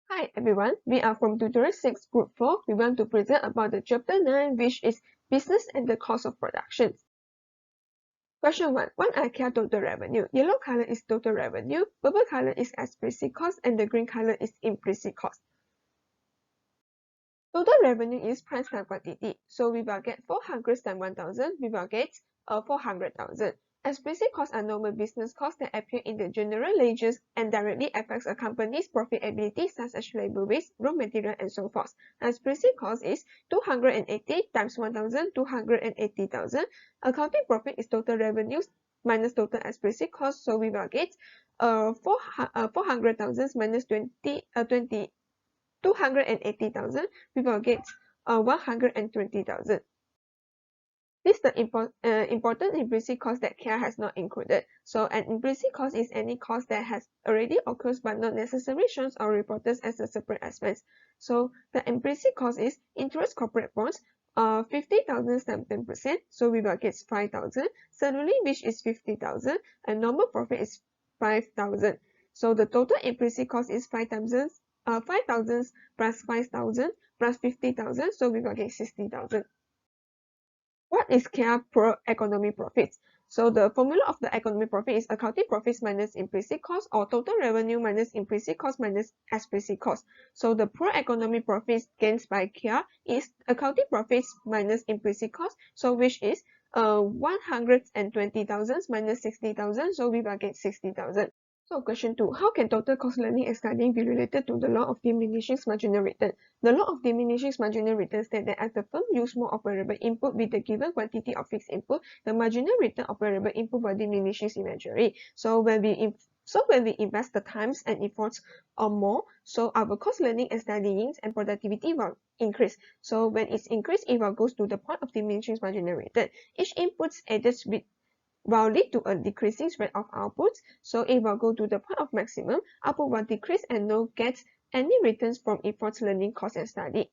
Hi everyone, we are from Tutorial 6 Group 4. We want to present about the Chapter 9, which is Business and the Cost of Production. Question 1. What are IKEA total revenue? Yellow color is total revenue, purple color is explicit cost, and the green color is implicit cost. Total revenue is price times quantity. So we will get 400 times 1000, we will get 400,000. Explicit costs are normal business costs that appear in the general ledgers and directly affects a company's profitability, such as labor waste, raw material, and so forth. Explicit cost is 280 times 1000, 280,000. Accounting profit is total revenues minus total explicit cost. So we will get 400,000 minus 280,000, we will get 120,000. This is the important implicit cost that KIA has not included. So an implicit cost is any cost that has already occurred but not necessarily shown or reported as a separate expense. So the implicit cost is interest corporate bonds, 50,000 times 10%, so we will get 5,000. Salary, which is 50,000, and normal profit is 5,000. So the total implicit cost is 5,000 plus 5,000 plus 50,000, so we will get 60,000. What is KIA per economic profits? So the formula of the economic profit is accounting profits minus implicit cost, or total revenue minus implicit cost minus explicit cost. So the per economic profits gains by KIA is accounting profits minus implicit cost, so which is 120,000 minus 60,000, so we will get 60,000. So question 2. How can total cost learning and studying be related to the law of diminishing marginal return? The law of diminishing marginal return states that as the firm use more of variable input with the given quantity of fixed input, the marginal return of variable input will diminish eventually. So when we invest the times and efforts or more, so our cost learning and studying and productivity will increase. So when it's increased, it will go to the point of diminishing marginal return. Each input added with will lead to a decreasing rate of outputs, so it will go to the point of maximum, output will decrease and no get any returns from efforts learning, cost, and study.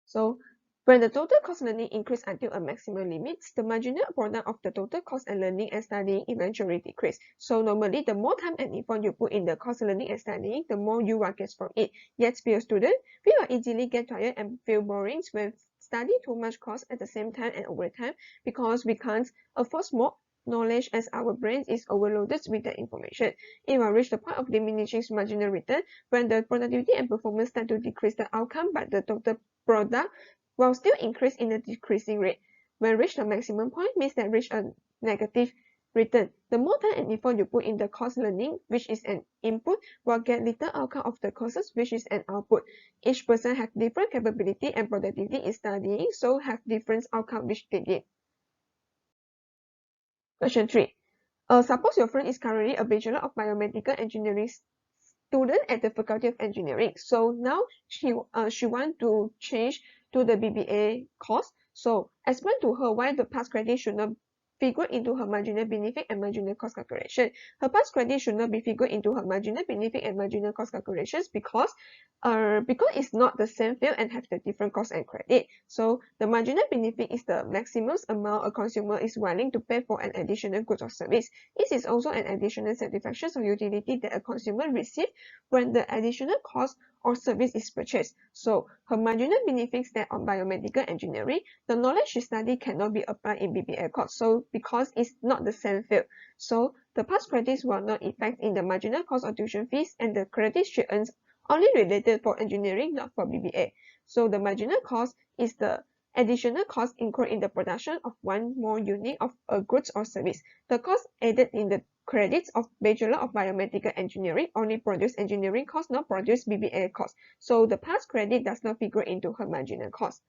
So when the total cost learning increase until a maximum limit, the marginal product of the total cost and learning and studying eventually decrease. So normally, the more time and effort you put in the cost learning and studying, the more you will get from it. Yet, be a student, we will easily get tired and feel boring when study too much cost at the same time and over time, because we can't afford more knowledge as our brain is overloaded with the information. It will reach the point of diminishing marginal return when the productivity and performance start to decrease the outcome, but the total product will still increase in a decreasing rate. When reach the maximum point means that reach a negative return. The more time and effort you put in the course learning, which is an input, will get little outcome of the courses, which is an output. Each person have different capability and productivity in studying, so have different outcome which they get. Question 3. Suppose your friend is currently a Bachelor of Biomedical Engineering student at the Faculty of Engineering. So now she want to change to the BBA course. So explain to her why the past credit should not figure into her marginal benefit and marginal cost calculation. Her past credit should not be figured into her marginal benefit and marginal cost calculations because it's not the same field and have the different cost and credit. So the marginal benefit is the maximum amount a consumer is willing to pay for an additional good or service. It is also an additional satisfaction or utility that a consumer receives when the additional cost or service is purchased. So her marginal benefits that on biomedical engineering, the knowledge she studied cannot be applied in BBA course. So because it's not the same field. So the past credits will not affect in the marginal cost of tuition fees, and the credits she earns only related for engineering, not for BBA. So the marginal cost is the additional cost incurred in the production of one more unit of a goods or service. The cost added in the credits of Bachelor of Biomedical Engineering only produce engineering cost, not produce BBA cost. So the past credit does not figure into her marginal cost.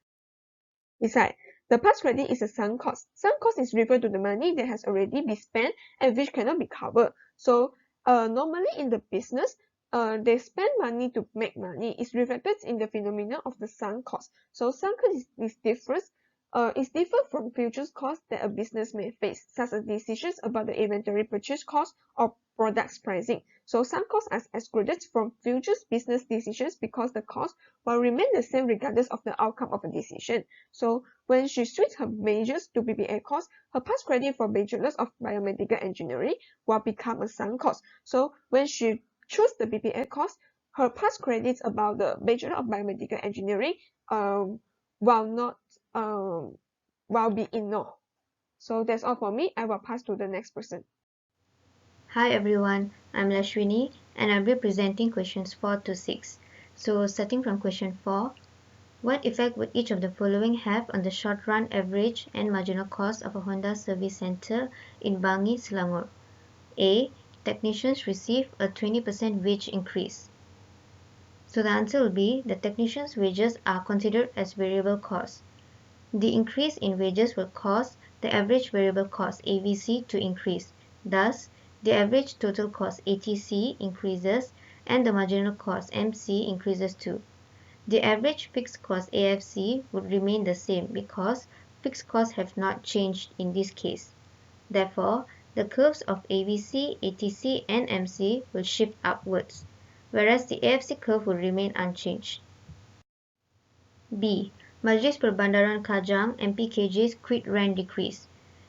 Besides, the past credit is a sunk cost. Sunk cost is referred to the money that has already been spent and which cannot be covered. So normally in the business, they spend money to make money. It's reflected in the phenomenon of the sunk cost. So sunk cost is different. Is different from futures costs that a business may face, such as decisions about the inventory purchase cost or products pricing. So some costs are excluded from futures business decisions because the cost will remain the same regardless of the outcome of a decision. So when she switched her majors to BBA course, her past credit for Bachelors of Biomedical Engineering will become a sunk cost. So when she chose the BBA course, her past credits about the Bachelor of Biomedical Engineering will not will be ignored. So that's all for me. I will pass to the next person. Hi everyone, I'm Lashwini and I'll be presenting questions 4 to 6. So starting from question 4, what effect would each of the following have on the short run average and marginal cost of a Honda service center in Bangi, Selangor? A. Technicians receive a 20% wage increase. So the answer will be the technicians' wages are considered as variable costs. The increase in wages will cause the average variable cost AVC to increase. Thus, the average total cost ATC increases and the marginal cost MC increases too. The average fixed cost AFC would remain the same because fixed costs have not changed in this case. Therefore, the curves of AVC, ATC and MC will shift upwards, whereas the AFC curve will remain unchanged. B. Majlis Perbandaran Kajang MPKJ's quit rent decrease.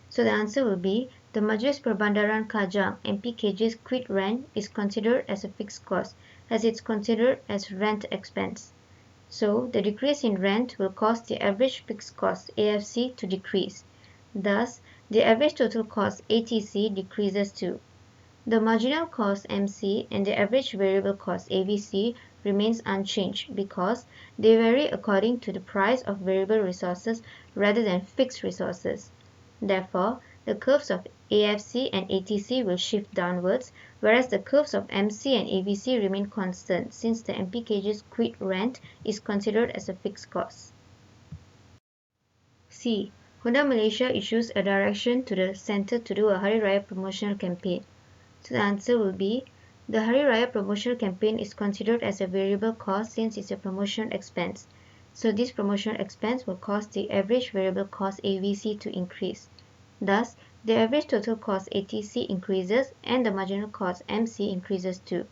So the answer will be the Majlis Perbandaran Kajang MPKJ's quit rent is considered as a fixed cost as it's considered as rent expense. So the decrease in rent will cause the average fixed cost AFC to decrease. Thus, the average total cost ATC decreases too. The marginal cost MC and the average variable cost AVC remains unchanged because they vary according to the price of variable resources rather than fixed resources. Therefore, the curves of AFC and ATC will shift downwards, whereas the curves of MC and AVC remain constant since the MPKG's quit rent is considered as a fixed cost. C. Honda Malaysia issues a direction to the centre to do a Hari Raya promotional campaign. So the answer will be the Hari Raya promotional campaign is considered as a variable cost since it's a promotion expense. So this promotion expense will cause the average variable cost AVC to increase. Thus, the average total cost ATC increases and the marginal cost MC increases too.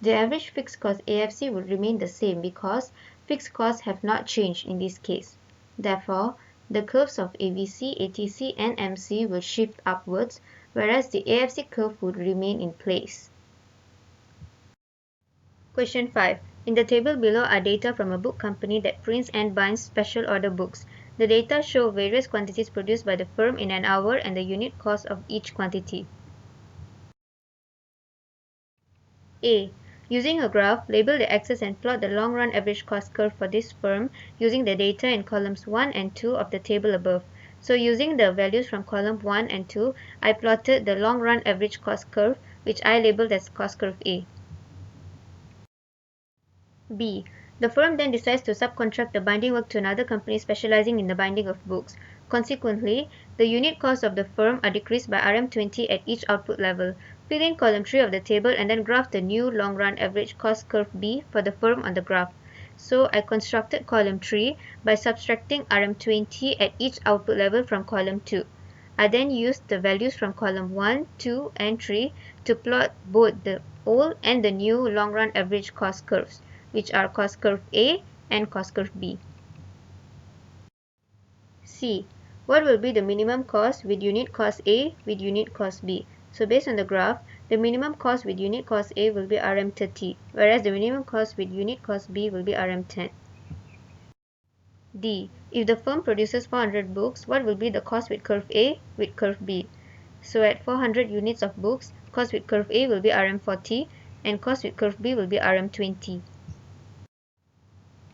The average fixed cost AFC will remain the same because fixed costs have not changed in this case. Therefore, the curves of AVC, ATC and MC will shift upwards, whereas the AFC curve would remain in place. Question 5. In the table below are data from a book company that prints and binds special order books. The data show various quantities produced by the firm in an hour and the unit cost of each quantity. A. Using a graph, label the axis and plot the long-run average cost curve for this firm using the data in columns 1 and 2 of the table above. So using the values from column 1 and 2, I plotted the long-run average cost curve, which I labeled as cost curve A. B. The firm then decides to subcontract the binding work to another company specializing in the binding of books. Consequently, the unit costs of the firm are decreased by RM20 at each output level. Fill in column 3 of the table and then graph the new long-run average cost curve B for the firm on the graph. So I constructed column 3 by subtracting RM20 at each output level from column 2. I then used the values from column 1, 2 and 3 to plot both the old and the new long-run average cost curves, which are cost curve A and cost curve B. C. What will be the minimum cost with unit cost A with unit cost B? So based on the graph, the minimum cost with unit cost A will be RM30, whereas the minimum cost with unit cost B will be RM10. D. If the firm produces 400 books, what will be the cost with curve A with curve B? So at 400 units of books, cost with curve A will be RM40 and cost with curve B will be RM20.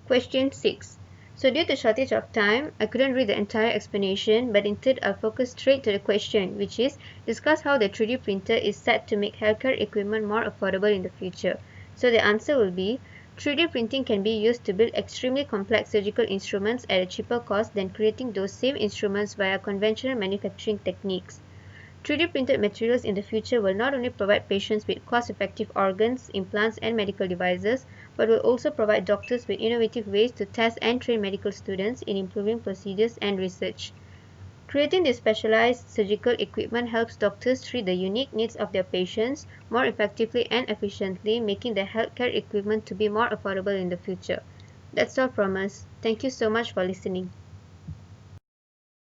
Question 6. So due to shortage of time, I couldn't read the entire explanation, but instead I'll focus straight to the question, which is discuss how the 3D printer is set to make healthcare equipment more affordable in the future. So the answer will be 3D printing can be used to build extremely complex surgical instruments at a cheaper cost than creating those same instruments via conventional manufacturing techniques. 3D printed materials in the future will not only provide patients with cost-effective organs, implants, and medical devices, but will also provide doctors with innovative ways to test and train medical students in improving procedures and research. Creating this specialized surgical equipment helps doctors treat the unique needs of their patients more effectively and efficiently, making the healthcare equipment to be more affordable in the future. That's all from us. Thank you so much for listening.